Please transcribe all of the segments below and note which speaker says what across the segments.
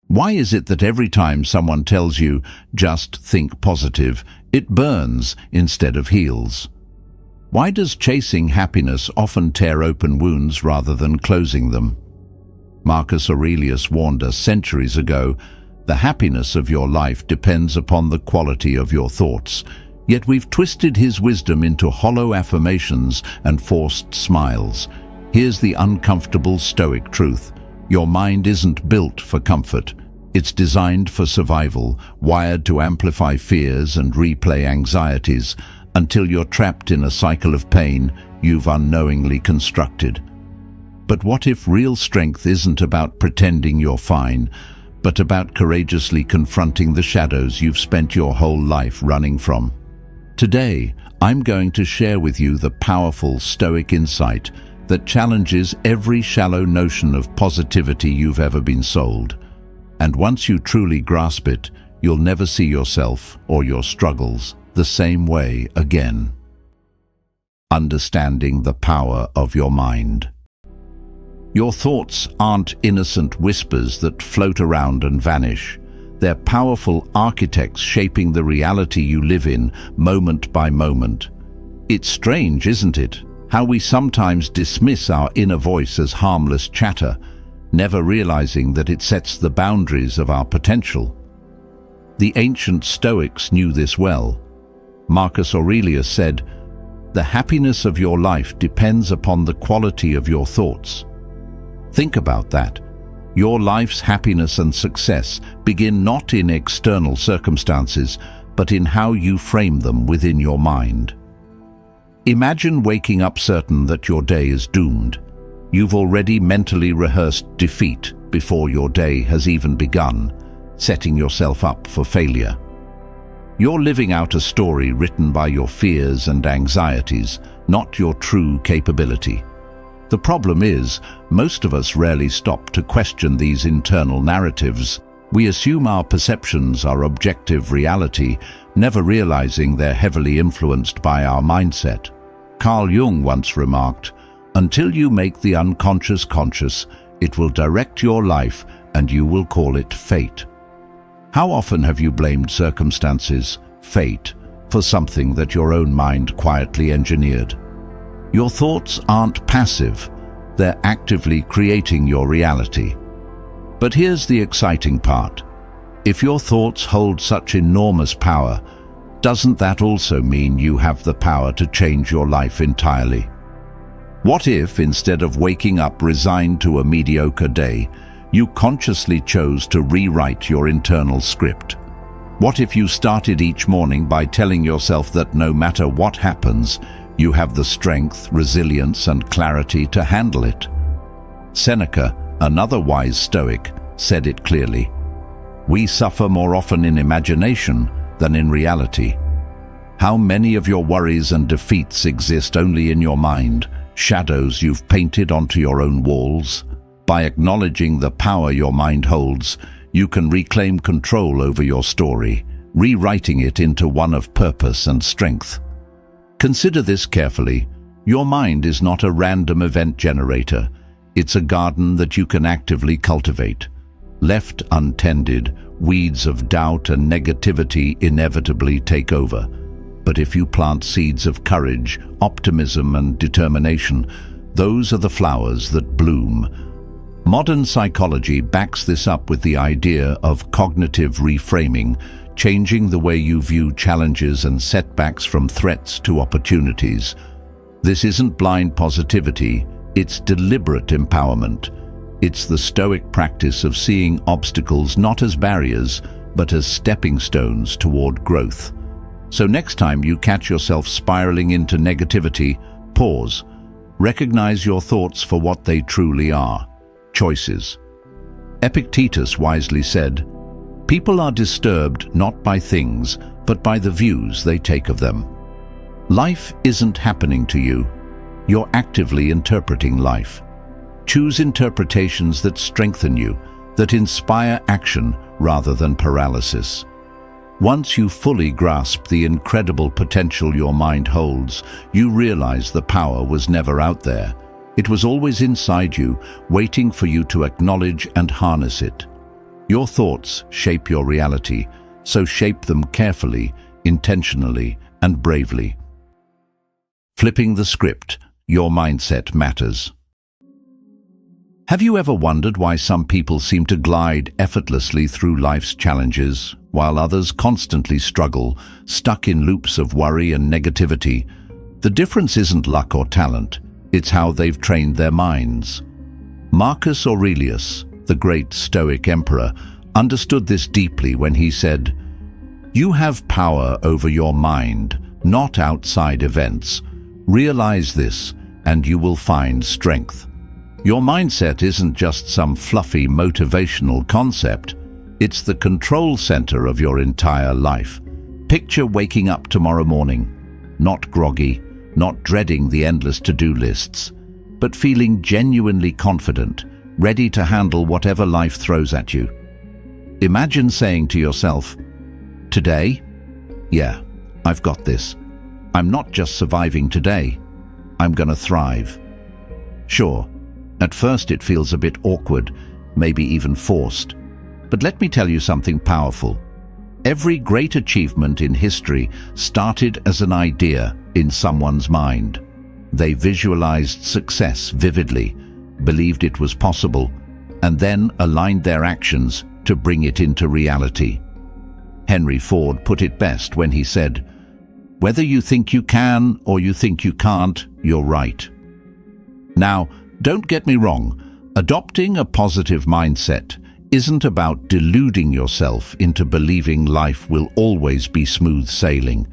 Speaker 1: Why is it that every time someone tells you, just think positive, it burns instead of heals? Why does chasing happiness often tear open wounds rather than closing them? Marcus Aurelius warned us centuries ago, the happiness of your life depends upon the quality of your thoughts. Yet we've twisted his wisdom into hollow affirmations and forced smiles. Here's the uncomfortable Stoic truth. Your mind isn't built for comfort. It's designed for survival, wired to amplify fears and replay anxieties until you're trapped in a cycle of pain you've unknowingly constructed. But what if real strength isn't about pretending you're fine, but about courageously confronting the shadows you've spent your whole life running from? Today, I'm going to share with you the powerful Stoic insight that challenges every shallow notion of positivity you've ever been sold. And once you truly grasp it, you'll never see yourself or your struggles the same way again. Understanding the power of your mind. Your thoughts aren't innocent whispers that float around and vanish. They're powerful architects shaping the reality you live in, moment by moment. It's strange, isn't it, how we sometimes dismiss our inner voice as harmless chatter, never realizing that it sets the boundaries of our potential. The ancient Stoics knew this well. Marcus Aurelius said, "The happiness of your life depends upon the quality of your thoughts." Think about that. Your life's happiness and success begin not in external circumstances, but in how you frame them within your mind. Imagine waking up certain that your day is doomed. You've already mentally rehearsed defeat before your day has even begun, setting yourself up for failure. You're living out a story written by your fears and anxieties, not your true capability. The problem is, most of us rarely stop to question these internal narratives. We assume our perceptions are objective reality, never realizing they're heavily influenced by our mindset. Carl Jung once remarked, "Until you make the unconscious conscious, it will direct your life and you will call it fate." How often have you blamed circumstances, fate, for something that your own mind quietly engineered? Your thoughts aren't passive, they're actively creating your reality. But here's the exciting part. If your thoughts hold such enormous power, doesn't that also mean you have the power to change your life entirely? What if, instead of waking up resigned to a mediocre day, you consciously chose to rewrite your internal script? What if you started each morning by telling yourself that no matter what happens, you have the strength, resilience, and clarity to handle it? Seneca, another wise Stoic, said it clearly. We suffer more often in imagination than in reality. How many of your worries and defeats exist only in your mind, shadows you've painted onto your own walls? By acknowledging the power your mind holds, you can reclaim control over your story, rewriting it into one of purpose and strength. Consider this carefully. Your mind is not a random event generator. It's a garden that you can actively cultivate. Left untended, weeds of doubt and negativity inevitably take over. But if you plant seeds of courage, optimism, and determination, those are the flowers that bloom. Modern psychology backs this up with the idea of cognitive reframing, changing the way you view challenges and setbacks from threats to opportunities. This isn't blind positivity, it's deliberate empowerment. It's the Stoic practice of seeing obstacles not as barriers, but as stepping stones toward growth. So next time you catch yourself spiraling into negativity, pause. Recognize your thoughts for what they truly are: choices. Epictetus wisely said, "People are disturbed not by things, but by the views they take of them." Life isn't happening to you. You're actively interpreting life. Choose interpretations that strengthen you, that inspire action rather than paralysis. Once you fully grasp the incredible potential your mind holds, you realize the power was never out there. It was always inside you, waiting for you to acknowledge and harness it. Your thoughts shape your reality, so shape them carefully, intentionally, and bravely. Flipping the script, your mindset matters. Have you ever wondered why some people seem to glide effortlessly through life's challenges, while others constantly struggle, stuck in loops of worry and negativity? The difference isn't luck or talent, it's how they've trained their minds. Marcus Aurelius, the great Stoic emperor, understood this deeply when he said, "You have power over your mind, not outside events. Realize this, and you will find strength." Your mindset isn't just some fluffy motivational concept. It's the control center of your entire life. Picture waking up tomorrow morning, not groggy, not dreading the endless to-do lists, but feeling genuinely confident, ready to handle whatever life throws at you. Imagine saying to yourself, "Today? Yeah, I've got this. I'm not just surviving today. I'm gonna thrive." Sure, at first it feels a bit awkward, maybe even forced. But let me tell you something powerful. Every great achievement in history started as an idea in someone's mind. They visualized success vividly, believed it was possible, and then aligned their actions to bring it into reality. Henry Ford put it best when he said, "Whether you think you can or you think you can't, you're right." Now, don't get me wrong, adopting a positive mindset isn't about deluding yourself into believing life will always be smooth sailing.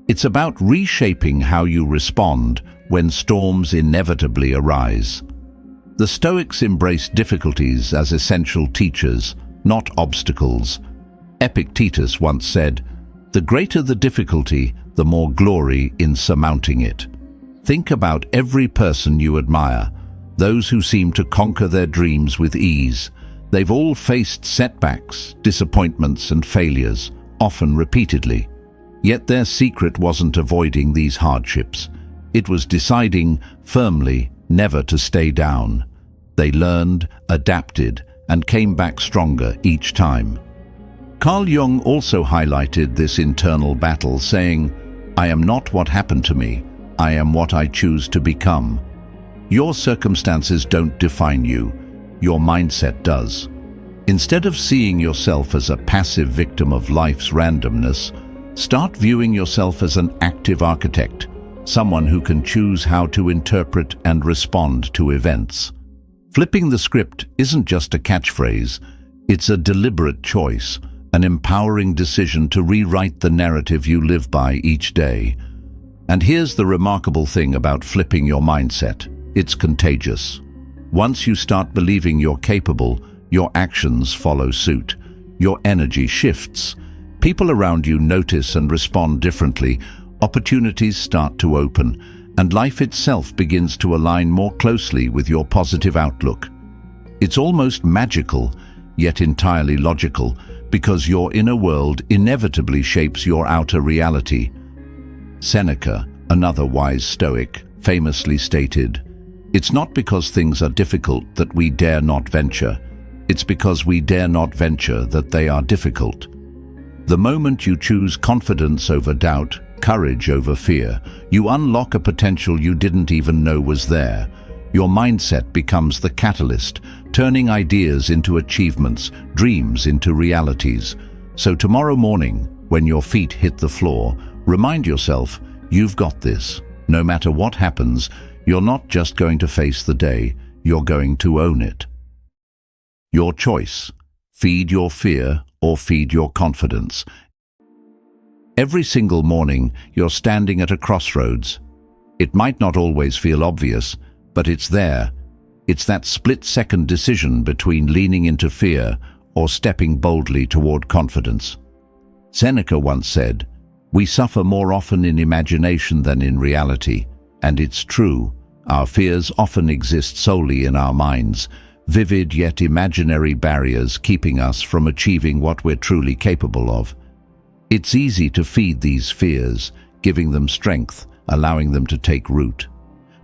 Speaker 1: It's about reshaping how you respond when storms inevitably arise. The Stoics embraced difficulties as essential teachers, not obstacles. Epictetus once said, "The greater the difficulty, the more glory in surmounting it." Think about every person you admire, those who seem to conquer their dreams with ease. They've all faced setbacks, disappointments, and failures, often repeatedly. Yet their secret wasn't avoiding these hardships. It was deciding firmly never to stay down. They learned, adapted, and came back stronger each time. Carl Jung also highlighted this internal battle, saying, "I am not what happened to me. I am what I choose to become." Your circumstances don't define you. Your mindset does. Instead of seeing yourself as a passive victim of life's randomness, start viewing yourself as an active architect, someone who can choose how to interpret and respond to events. Flipping the script isn't just a catchphrase, it's a deliberate choice, an empowering decision to rewrite the narrative you live by each day. And here's the remarkable thing about flipping your mindset. It's contagious. Once you start believing you're capable, your actions follow suit. Your energy shifts. People around you notice and respond differently. Opportunities start to open, and life itself begins to align more closely with your positive outlook. It's almost magical, yet entirely logical, because your inner world inevitably shapes your outer reality. Seneca, another wise Stoic, famously stated, "It's not because things are difficult that we dare not venture. It's because we dare not venture that they are difficult." The moment you choose confidence over doubt, courage over fear, you unlock a potential you didn't even know was there. Your mindset becomes the catalyst, turning ideas into achievements, dreams into realities. So tomorrow morning, when your feet hit the floor, remind yourself, you've got this. No matter what happens, you're not just going to face the day, you're going to own it. Your choice. Feed your fear or feed your confidence. Every single morning, you're standing at a crossroads. It might not always feel obvious, but it's there. It's that split-second decision between leaning into fear or stepping boldly toward confidence. Seneca once said, "We suffer more often in imagination than in reality." And it's true. Our fears often exist solely in our minds, vivid yet imaginary barriers keeping us from achieving what we're truly capable of. It's easy to feed these fears, giving them strength, allowing them to take root.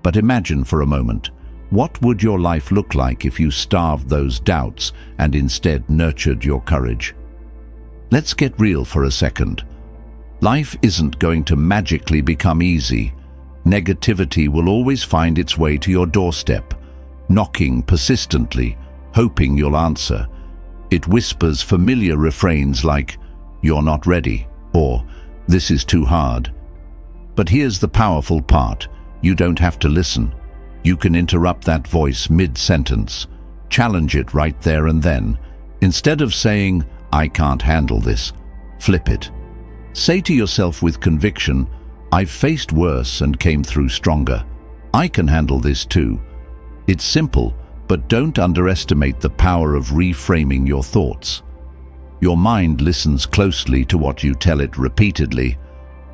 Speaker 1: But imagine for a moment, What would your life look like if you starved those doubts and instead nurtured your courage? Let's get real for a second. Life isn't going to magically become easy. Negativity will always find its way to your doorstep, knocking persistently, hoping you'll answer. It whispers familiar refrains like, "You're not ready," or "This is too hard." But here's the powerful part. You don't have to listen. You can interrupt that voice mid-sentence. Challenge it right there and then. Instead of saying, "I can't handle this," flip it. Say to yourself with conviction, "I've faced worse and came through stronger. I can handle this too." It's simple, but don't underestimate the power of reframing your thoughts. Your mind listens closely to what you tell it repeatedly.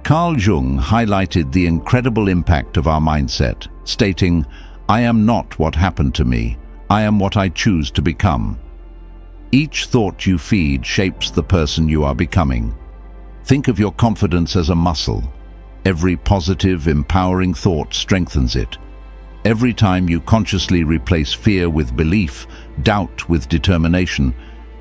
Speaker 1: Carl Jung highlighted the incredible impact of our mindset, stating, "I am not what happened to me. I am what I choose to become." Each thought you feed shapes the person you are becoming. Think of your confidence as a muscle. Every positive, empowering thought strengthens it. Every time you consciously replace fear with belief, doubt with determination,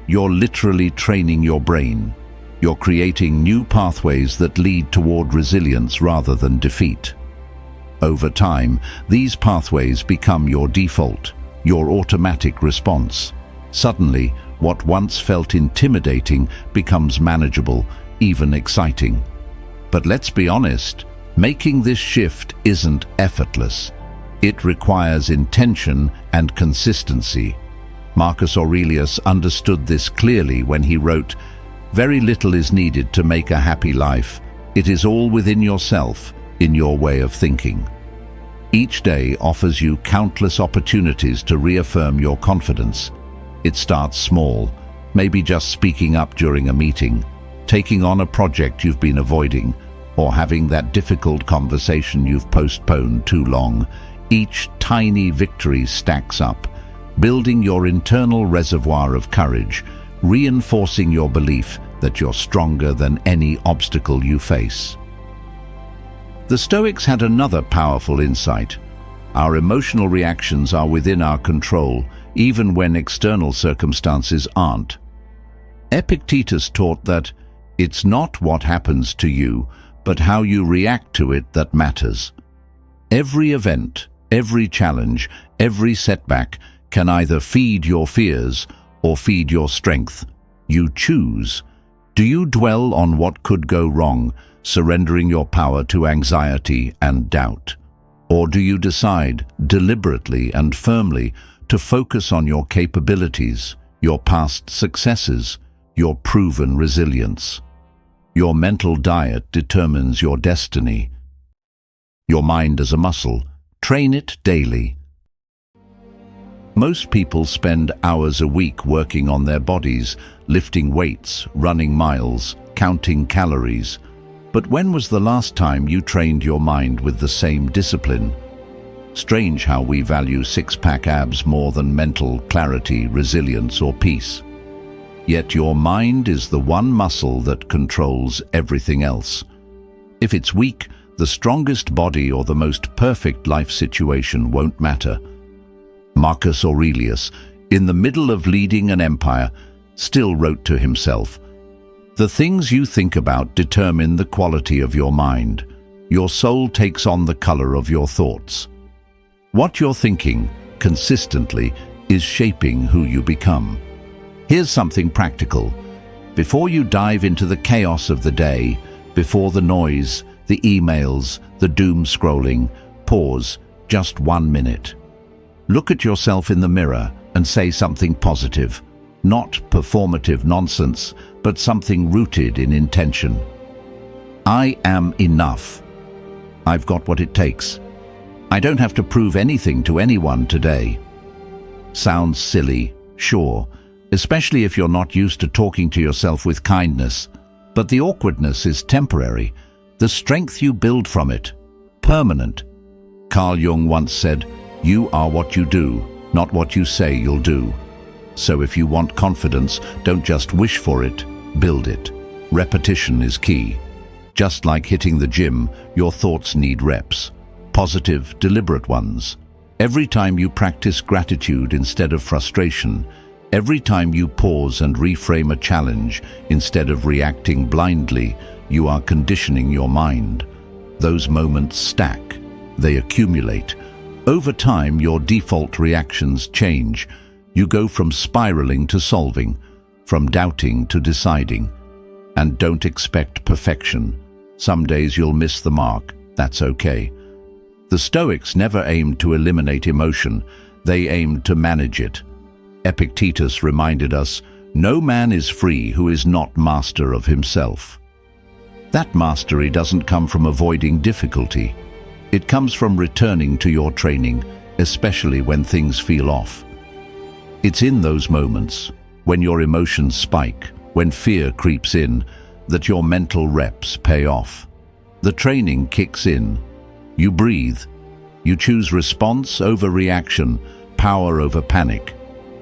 Speaker 1: you're literally training your brain. You're creating new pathways that lead toward resilience rather than defeat. Over time, these pathways become your default, your automatic response. Suddenly, what once felt intimidating becomes manageable, even exciting. But let's be honest, making this shift isn't effortless. It requires intention and consistency. Marcus Aurelius understood this clearly when he wrote, "Very little is needed to make a happy life. It is all within yourself, in your way of thinking." Each day offers you countless opportunities to reaffirm your confidence. It starts small, maybe just speaking up during a meeting, taking on a project you've been avoiding, or having that difficult conversation you've postponed too long. Each tiny victory stacks up, building your internal reservoir of courage, reinforcing your belief that you're stronger than any obstacle you face. The Stoics had another powerful insight. Our emotional reactions are within our control, even when external circumstances aren't. Epictetus taught that it's not what happens to you, but how you react to it that matters. Every event, every challenge, every setback can either feed your fears or feed your strength. You choose. Do you dwell on what could go wrong, surrendering your power to anxiety and doubt? Or do you decide, deliberately and firmly, to focus on your capabilities, your past successes, your proven resilience? Your mental diet determines your destiny. Your mind is a muscle. Train it daily. Most people spend hours a week working on their bodies, lifting weights, running miles, counting calories. But when was the last time you trained your mind with the same discipline? Strange how we value six-pack abs more than mental clarity, resilience, or peace. Yet your mind is the one muscle that controls everything else. If it's weak, the strongest body or the most perfect life situation won't matter. Marcus Aurelius, in the middle of leading an empire, still wrote to himself, "The things you think about determine the quality of your mind. Your soul takes on the color of your thoughts." What you're thinking, consistently, is shaping who you become. Here's something practical. Before you dive into the chaos of the day, before the noise, the emails, the doom scrolling, pause just 1 minute. Look at yourself in the mirror and say something positive. Not performative nonsense, but something rooted in intention. I am enough. I've got what it takes. I don't have to prove anything to anyone today. Sounds silly, sure, especially if you're not used to talking to yourself with kindness. But the awkwardness is temporary. The strength you build from it, permanent. Carl Jung once said, "You are what you do, not what you say you'll do." So if you want confidence, don't just wish for it, build it. Repetition is key. Just like hitting the gym, your thoughts need reps. Positive, deliberate ones. Every time you practice gratitude instead of frustration, every time you pause and reframe a challenge instead of reacting blindly, you are conditioning your mind. Those moments stack. They accumulate. Over time, your default reactions change. You go from spiraling to solving, from doubting to deciding. And don't expect perfection. Some days you'll miss the mark. That's okay. The Stoics never aimed to eliminate emotion. They aimed to manage it. Epictetus reminded us, "No man is free who is not master of himself." That mastery doesn't come from avoiding difficulty. It comes from returning to your training, especially when things feel off. It's in those moments, when your emotions spike, when fear creeps in, that your mental reps pay off. The training kicks in. You breathe. You choose response over reaction, power over panic.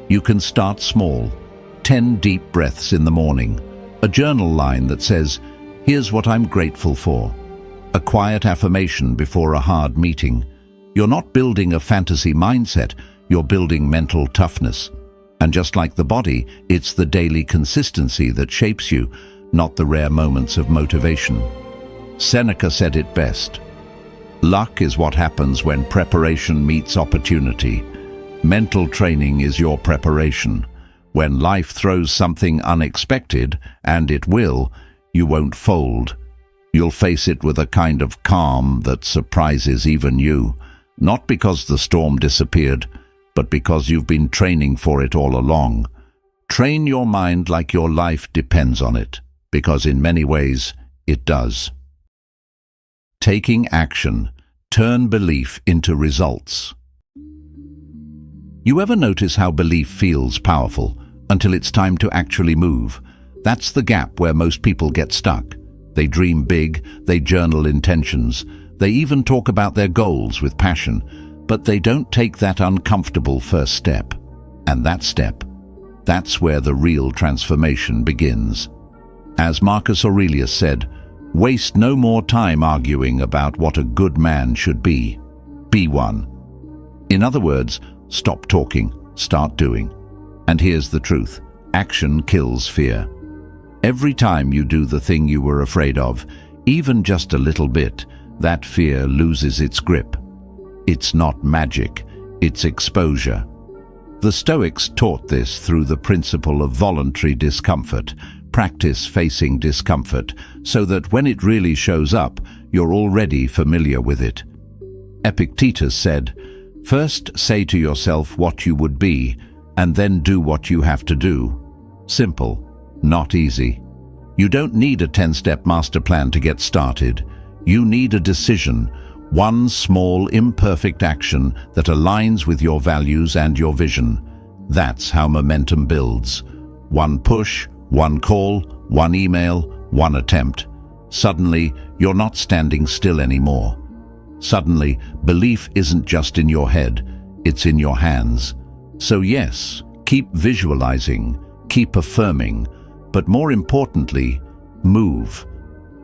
Speaker 1: You can start small. 10 deep breaths in the morning. A journal line that says, "Here's what I'm grateful for." A quiet affirmation before a hard meeting. You're not building a fantasy mindset, you're building mental toughness. And just like the body, it's the daily consistency that shapes you, not the rare moments of motivation. Seneca said it best. Luck is what happens when preparation meets opportunity. Mental training is your preparation. When life throws something unexpected, and it will, you won't fold. You'll face it with a kind of calm that surprises even you, not because the storm disappeared, but because you've been training for it all along. Train your mind like your life depends on it, because in many ways it does. Taking action. Turn belief into results. You ever notice how belief feels powerful until it's time to actually move? That's the gap where most people get stuck. They dream big, they journal intentions, they even talk about their goals with passion, but they don't take that uncomfortable first step. And that step, that's where the real transformation begins. As Marcus Aurelius said, "Waste no more time arguing about what a good man should be. Be one." In other words, stop talking, start doing. And here's the truth: action kills fear. Every time you do the thing you were afraid of, even just a little bit, that fear loses its grip. It's not magic, it's exposure. The Stoics taught this through the principle of voluntary discomfort. Practice facing discomfort so that when it really shows up, you're already familiar with it. Epictetus said, "First say to yourself what you would be, and then do what you have to do." Simple, not easy. You don't need a 10-step master plan to get started. You need a decision, one small, imperfect action that aligns with your values and your vision. That's how momentum builds. One push, one call, one email, one attempt. Suddenly, you're not standing still anymore. Suddenly, belief isn't just in your head, it's in your hands. So yes, keep visualizing, keep affirming, but more importantly, move.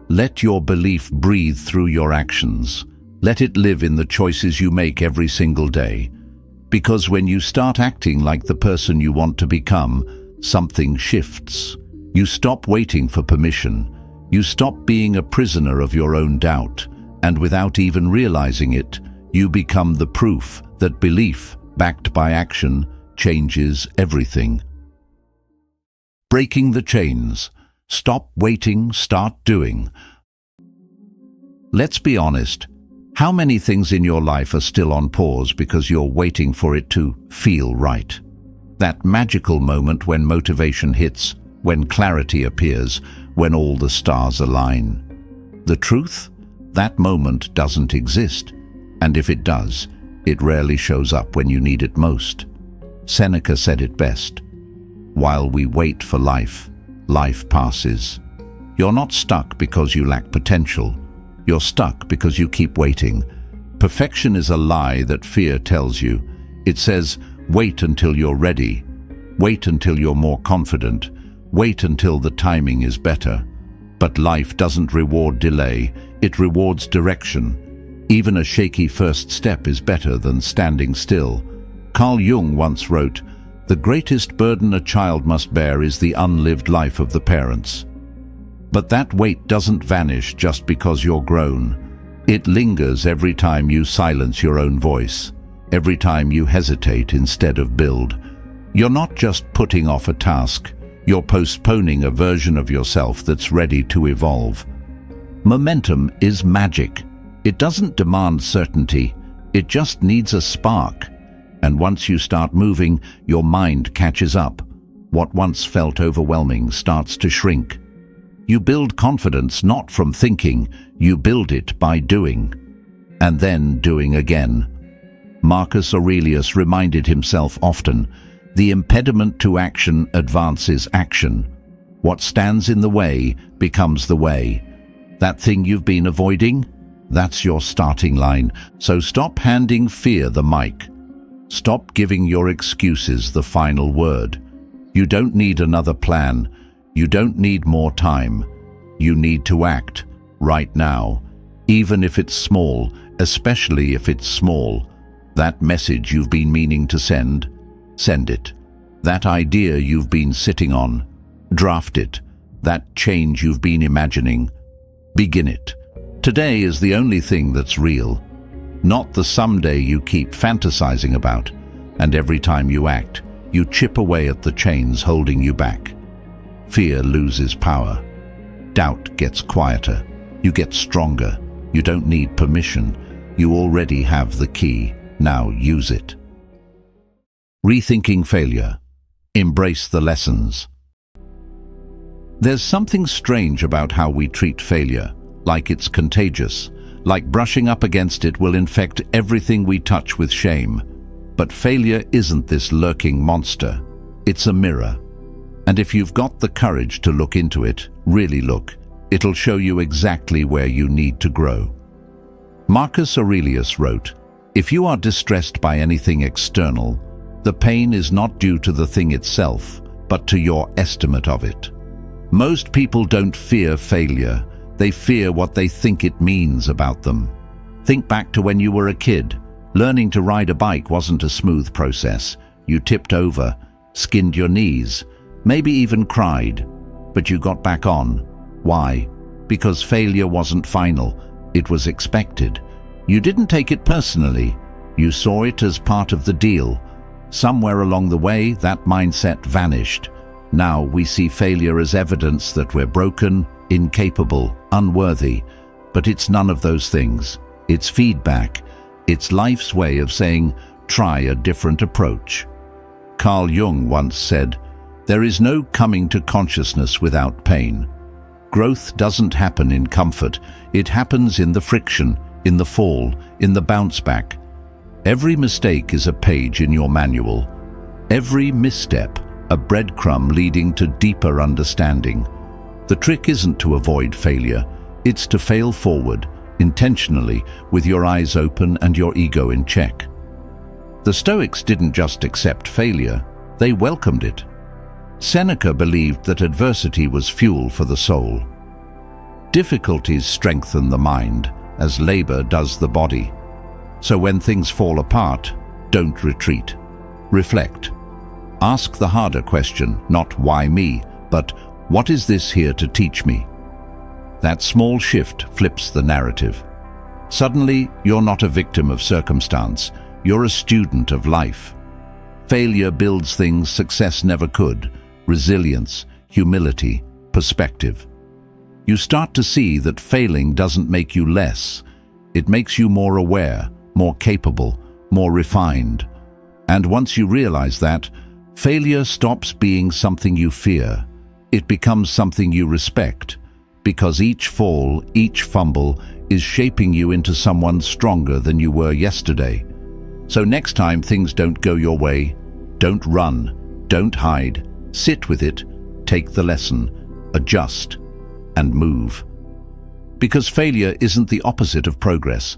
Speaker 1: Let your belief breathe through your actions. Let it live in the choices you make every single day. Because when you start acting like the person you want to become, something shifts. You stop waiting for permission. You stop being a prisoner of your own doubt. And without even realizing it, you become the proof that belief, backed by action, changes everything. Breaking the chains. Stop waiting, start doing. Let's be honest. How many things in your life are still on pause because you're waiting for it to feel right? That magical moment when motivation hits, when clarity appears, when all the stars align. The truth? That moment doesn't exist. And if it does, it rarely shows up when you need it most. Seneca said it best. While we wait for life, life passes. You're not stuck because you lack potential. You're stuck because you keep waiting. Perfection is a lie that fear tells you. It says, wait until you're ready. Wait until you're more confident. Wait until the timing is better. But life doesn't reward delay, it rewards direction. Even a shaky first step is better than standing still. Carl Jung once wrote, "The greatest burden a child must bear is the unlived life of the parents." But that weight doesn't vanish just because you're grown. It lingers every time you silence your own voice, every time you hesitate instead of build. You're not just putting off a task, you're postponing a version of yourself that's ready to evolve. Momentum is magic. It doesn't demand certainty, it just needs a spark. And once you start moving, your mind catches up. What once felt overwhelming starts to shrink. You build confidence not from thinking, you build it by doing. And then doing again. Marcus Aurelius reminded himself often, "The impediment to action advances action. What stands in the way becomes the way." That thing you've been avoiding? That's your starting line. So stop handing fear the mic. Stop giving your excuses the final word. You don't need another plan. You don't need more time. You need to act right now, even if it's small, especially if it's small. That message you've been meaning to send, send it. That idea you've been sitting on, draft it. That change you've been imagining, begin it. Today is the only thing that's real, not the someday you keep fantasizing about. And every time you act, you chip away at the chains holding you back. Fear loses power. Doubt gets quieter. You get stronger. You don't need permission. You already have the key. Now use it. Rethinking failure. Embrace the lessons. There's something strange about how we treat failure, like it's contagious, like brushing up against it will infect everything we touch with shame. But failure isn't this lurking monster. It's a mirror. And if you've got the courage to look into it, really look, it'll show you exactly where you need to grow. Marcus Aurelius wrote, "If you are distressed by anything external, the pain is not due to the thing itself, but to your estimate of it." Most people don't fear failure. They fear what they think it means about them. Think back to when you were a kid. Learning to ride a bike wasn't a smooth process. You tipped over, skinned your knees, maybe even cried, but you got back on. Why? Because failure wasn't final. It was expected. You didn't take it personally. You saw it as part of the deal. Somewhere along the way, that mindset vanished. Now we see failure as evidence that we're broken, incapable, unworthy. But it's none of those things. It's feedback. It's life's way of saying, try a different approach. Carl Jung once said, "There is no coming to consciousness without pain." Growth doesn't happen in comfort. It happens in the friction, in the fall, in the bounce back. Every mistake is a page in your manual. Every misstep, a breadcrumb leading to deeper understanding. The trick isn't to avoid failure. It's to fail forward, intentionally, with your eyes open and your ego in check. The Stoics didn't just accept failure, they welcomed it. Seneca believed that adversity was fuel for the soul. Difficulties strengthen the mind, as labor does the body. So when things fall apart, don't retreat. Reflect. Ask the harder question, not why me, but what is this here to teach me? That small shift flips the narrative. Suddenly, you're not a victim of circumstance, you're a student of life. Failure builds things success never could: resilience, humility, perspective. You start to see that failing doesn't make you less. It makes you more aware, more capable, more refined. And once you realize that, failure stops being something you fear. It becomes something you respect, because each fall, each fumble is shaping you into someone stronger than you were yesterday. So next time things don't go your way, don't run, don't hide, sit with it, take the lesson, adjust, and move. Because failure isn't the opposite of progress,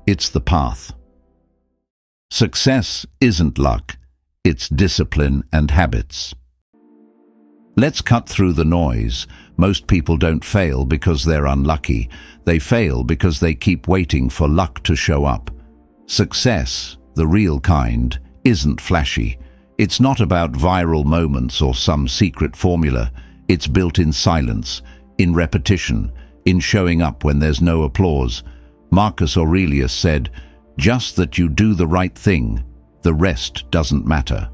Speaker 1: it's the path. Success isn't luck, it's discipline and habits. Let's cut through the noise. Most people don't fail because they're unlucky. They fail because they keep waiting for luck to show up. Success, the real kind, isn't flashy. It's not about viral moments or some secret formula. It's built in silence, in repetition, in showing up when there's no applause. Marcus Aurelius said, "Just that you do the right thing, the rest doesn't matter."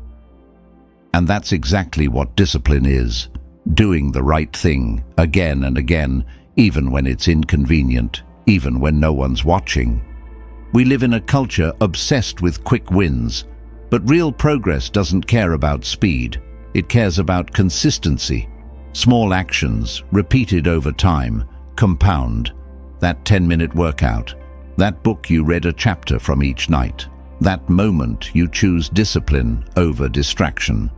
Speaker 1: And that's exactly what discipline is. Doing the right thing again and again, even when it's inconvenient, even when no one's watching. We live in a culture obsessed with quick wins, but real progress doesn't care about speed. It cares about consistency. Small actions, repeated over time, compound. That 10-minute workout, that book you read a chapter from each night, that moment you choose discipline over distraction.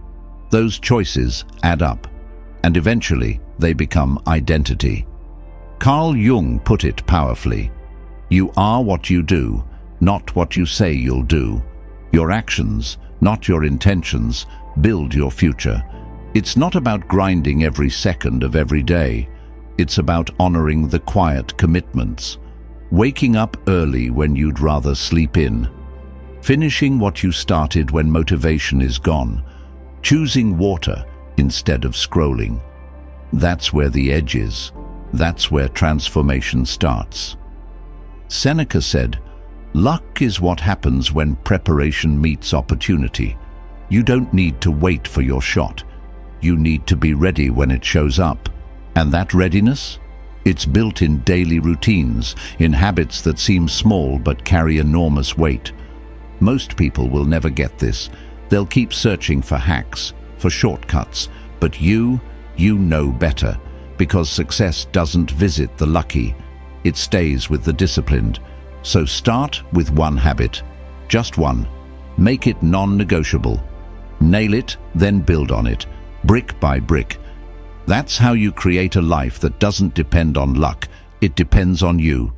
Speaker 1: Those choices add up, and eventually they become identity. Carl Jung put it powerfully. You are what you do, not what you say you'll do. Your actions, not your intentions, build your future. It's not about grinding every second of every day. It's about honoring the quiet commitments. Waking up early when you'd rather sleep in. Finishing what you started when motivation is gone. Choosing water instead of scrolling. That's where the edge is. That's where transformation starts. Seneca said, "Luck is what happens when preparation meets opportunity." You don't need to wait for your shot. You need to be ready when it shows up. And that readiness? It's built in daily routines, in habits that seem small but carry enormous weight. Most people will never get this. They'll keep searching for hacks, for shortcuts, but you know better, because success doesn't visit the lucky. It stays with the disciplined. So start with one habit, just one. Make it non-negotiable. Nail it, then build on it, brick by brick. That's how you create a life that doesn't depend on luck, it depends on you.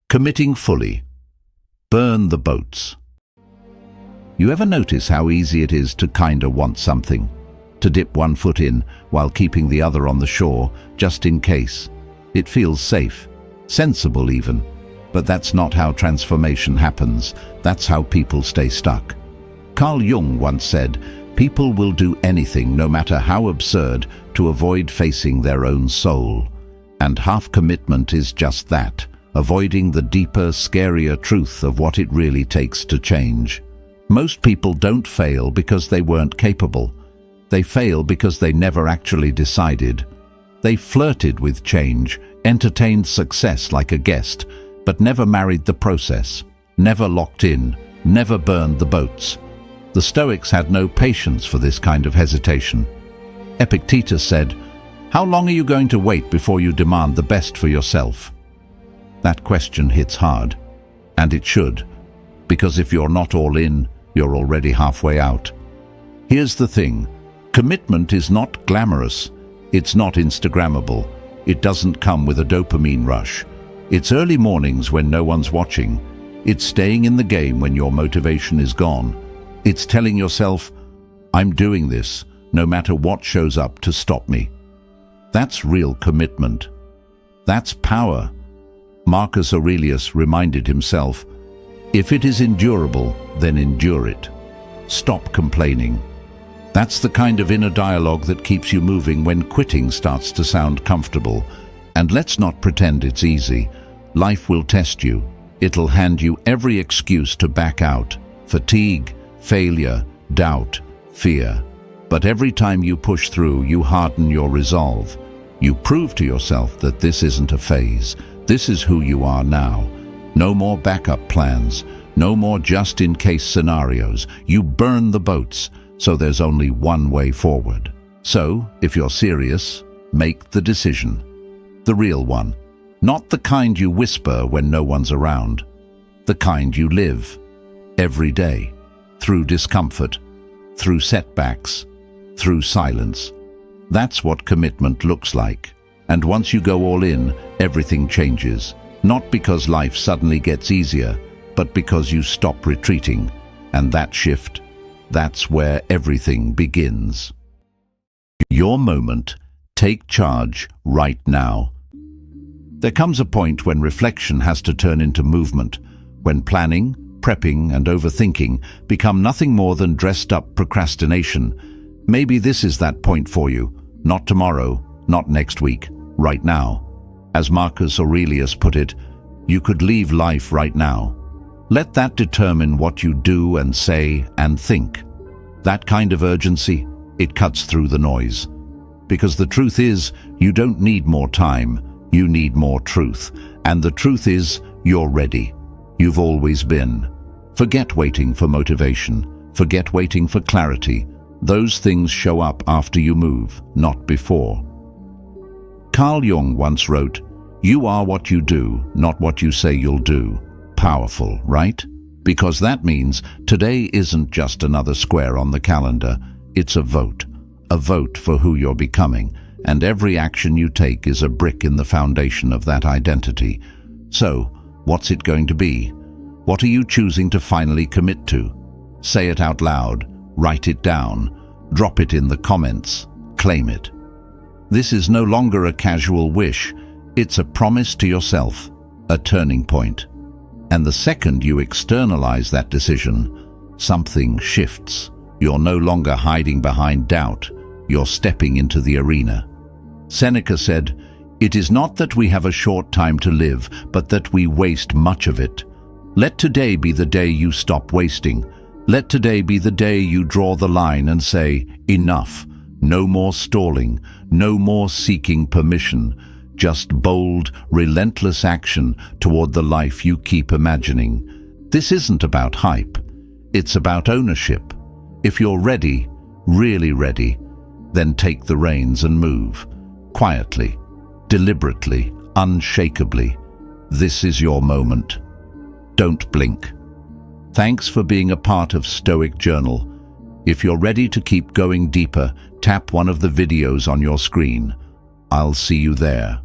Speaker 1: Committing fully. Burn the boats. You ever notice how easy it is to kinda want something? To dip one foot in while keeping the other on the shore, just in case. It feels safe, sensible even. But that's not how transformation happens. That's how people stay stuck. Carl Jung once said, "People will do anything, no matter how absurd, to avoid facing their own soul." And half commitment is just that, avoiding the deeper, scarier truth of what it really takes to change. Most people don't fail because they weren't capable. They fail because they never actually decided. They flirted with change, entertained success like a guest, but never married the process, never locked in, never burned the boats. The Stoics had no patience for this kind of hesitation. Epictetus said, "How long are you going to wait before you demand the best for yourself?" That question hits hard, and it should, because if you're not all in, you're already halfway out. Here's the thing, commitment is not glamorous, it's not Instagrammable, it doesn't come with a dopamine rush. It's early mornings when no one's watching, it's staying in the game when your motivation is gone. It's telling yourself, "I'm doing this, no matter what shows up to stop me." That's real commitment. That's power. Marcus Aurelius reminded himself, "If it is endurable, then endure it. Stop complaining." That's the kind of inner dialogue that keeps you moving when quitting starts to sound comfortable. And let's not pretend it's easy. Life will test you. It'll hand you every excuse to back out. Fatigue, failure, doubt, fear. But every time you push through, you harden your resolve. You prove to yourself that this isn't a phase. This is who you are now. No more backup plans. No more just-in-case scenarios. You burn the boats, so there's only one way forward. So, if you're serious, make the decision. The real one. Not the kind you whisper when no one's around. The kind you live. Every day. Through discomfort. Through setbacks. Through silence. That's what commitment looks like. And once you go all in, everything changes. Not because life suddenly gets easier, but because you stop retreating. And that shift, that's where everything begins. Your moment. Take charge right now. There comes a point when reflection has to turn into movement, when planning, prepping, and overthinking become nothing more than dressed-up procrastination. Maybe this is that point for you. Not tomorrow, not next week, right now. As Marcus Aurelius put it, you could leave life right now. Let that determine what you do and say and think. That kind of urgency, it cuts through the noise. Because the truth is, you don't need more time, you need more truth. And the truth is, you're ready. You've always been. Forget waiting for motivation. Forget waiting for clarity. Those things show up after you move, not before. Carl Jung once wrote, "You are what you do, not what you say you'll do." Powerful, right? Because that means today isn't just another square on the calendar, it's a vote for who you're becoming, and every action you take is a brick in the foundation of that identity. So, what's it going to be? What are you choosing to finally commit to? Say it out loud, write it down, drop it in the comments, claim it. This is no longer a casual wish, it's a promise to yourself, a turning point. And the second you externalize that decision, something shifts. You're no longer hiding behind doubt, you're stepping into the arena. Seneca said, "It is not that we have a short time to live, but that we waste much of it." Let today be the day you stop wasting. Let today be the day you draw the line and say, enough. No more stalling, no more seeking permission. Just bold, relentless action toward the life you keep imagining. This isn't about hype. It's about ownership. If you're ready, really ready, then take the reins and move. Quietly, deliberately, unshakably. This is your moment. Don't blink. Thanks for being a part of Stoic Journal. If you're ready to keep going deeper, tap one of the videos on your screen. I'll see you there.